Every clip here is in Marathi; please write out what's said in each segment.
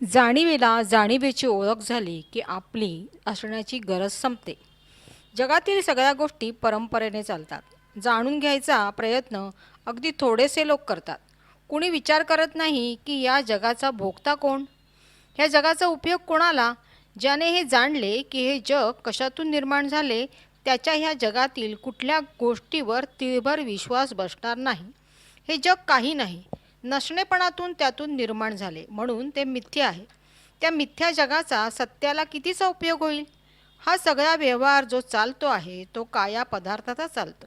जाणीवेला जाणीवेची ओळख झाली की आपली असण्याची गरज संपते. जगातील सगळ्या गोष्टी परंपरेने चालतात. जाणून घ्यायचा प्रयत्न अगदी थोडेसे लोक करतात. कुणी विचार करत नाही की या जगाचा भोगता कोण, ह्या जगाचा उपयोग कोणाला. ज्याने हे जाणले की हे जग कशातून निर्माण झाले, त्याच्या ह्या जगातील कुठल्या गोष्टीवर तिळभर विश्वास बसणार नाही. हे जग काही नाही, नसणेपणातून त्यातून निर्माण झाले म्हणून ते मिथ्या आहे. त्या मिथ्या जगाचा सत्याला कितीचा उपयोग होईल. हा सगळा व्यवहार जो चालतो आहे तो काया पदार्थाचा चालतो.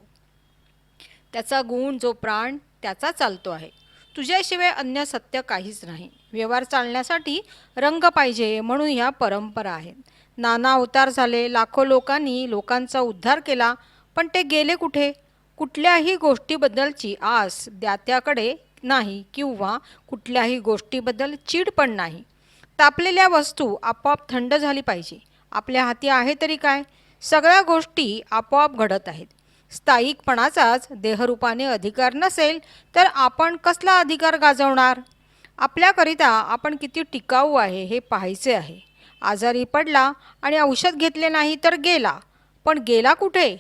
त्याचा गुण जो प्राण त्याचा चालतो आहे. तुझ्याशिवाय अन्य सत्य काहीच नाही. व्यवहार चालण्यासाठी रंग पाहिजे म्हणून ह्या परंपरा आहेत. नाना अवतार झाले, लाखो लोकांनी लोकांचा उद्धार केला, पण ते गेले कुठे. कुठल्याही गोष्टीबद्दलची आस दात्याकडे नाही किंवा कुठल्याही गोष्टीबद्दल चीड पण नाही. तापलेल्या वस्तू आपोआप थंड झाली पाहिजे. आपल्या हाती आहे तरी काय, सगळ्या गोष्टी आपोआप घडत आहेत. स्थायिकपणाचाच देहरूपाने अधिकार नसेल तर आपण कसला अधिकार गाजवणार. आपल्याकरिता आपण किती टिकाऊ आहे हे पाहायचे आहे. आजारी पडला आणि औषध घेतले नाही तर गेला, पण गेला कुठे.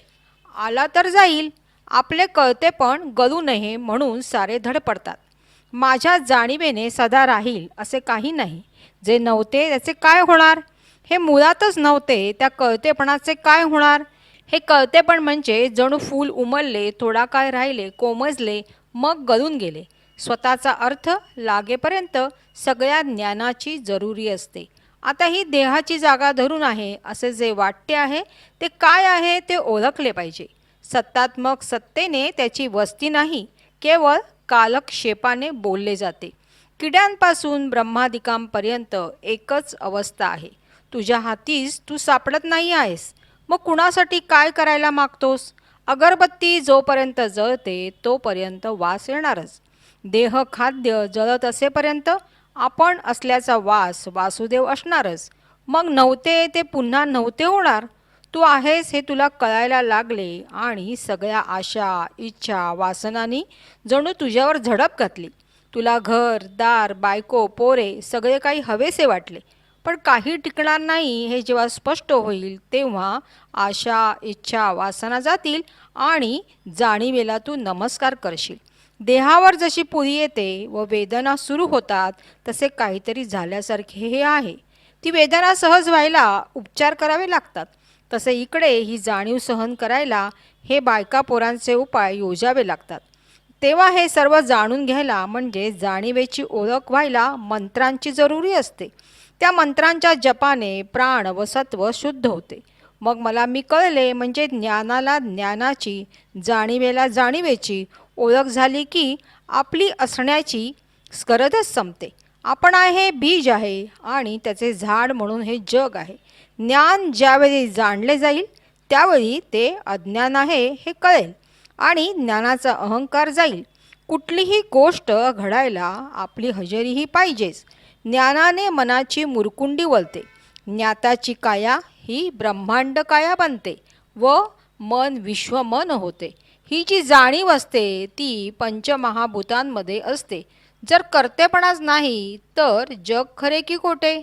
आला तर जाईल. आपले कळते पण गळू नये म्हणून सारे धडपडतात. माझ्या जाणीवेने सदा राहील असे काही नाही. जे नव्हते त्याचे काय होणार. हे मुळातच नव्हते, त्या कळतेपणाचे काय होणार. हे कळतेपण म्हणजे जणू फूल उमलले, थोडा काळ राहिले, कोमजले, मग गळून गेले. स्वतःचा अर्थ लागेपर्यंत सगळ्या ज्ञानाची जरुरी असते. आता ही देहाची जागा धरून आहे असे जे वाटते आहे ते काय आहे ते ओळखले पाहिजे. सत्तात्मक सत्तेने त्याची वस्ती नाही, केवळ कालक्षेपाने बोलले जाते. किड्यांपासून ब्रह्मादिकांपर्यंत एकच अवस्था आहे. तुझ्या हातीस तू सापडत नाही आहेस, मग कुणासाठी काय करायला मागतोस. अगरबत्ती जोपर्यंत जळते तोपर्यंत वास येणारच. देह खाद्य जळत असेपर्यंत आपण असल्याचा वास वासुदेव असणारच. मग नव्हते ते पुन्हा नव्हते होणार. तू आहेस हे तुला कळायला लागले आणि सगळ्या आशा इच्छा वासनांनी जणू तुझ्यावर झडप घातली. तुला घर दार बायको पोरे सगळे काही हवेसे वाटले, पण काही टिकणार नाही हे जेव्हा स्पष्ट होईल तेव्हा आशा इच्छा वासना जातील आणि जाणीवेला तू नमस्कार करशील. देहावर जशी पुरी येते व वेदना सुरू होतात तसे काहीतरी झाल्यासारखे हे आहे. ती वेदना सहज व्हायला उपचार करावे लागतात. तसे इकडे ही जाणीव सहन करायला हे बायका पोरांचे उपाय योजावे लागतात. तेव्हा हे सर्व जाणून घ्यायला म्हणजे जाणीवेची ओळख व्हायला मंत्रांची जरुरी असते. त्या मंत्रांच्या जपाने प्राण व सत्व शुद्ध होते. मग मला मी कळले म्हणजे ज्ञानाला ज्ञानाची, जाणीवेला जाणीवेची ओळख झाली की आपली असण्याची गरजच संपते. आपण आहे बीज आहे आणि त्याचे झाड म्हणून हे जग आहे. ज्ञान ज्यावेळी जाणले जाईल त्यावेळी ते अज्ञान आहे हे कळेल आणि ज्ञानाचा अहंकार जाईल. कुठलीही गोष्ट घडायला आपली हजेरीही पाहिजेच. ज्ञानाने मनाची मुरकुंडी वळते. ज्ञाताची काया ही ब्रह्मांड काया बनते व मन विश्वमन होते. ही जी जाणीव असते ती पंचमहाभूतांमध्ये असते. जर कर्तेपणाच नाही तर जग खरे की खोटे.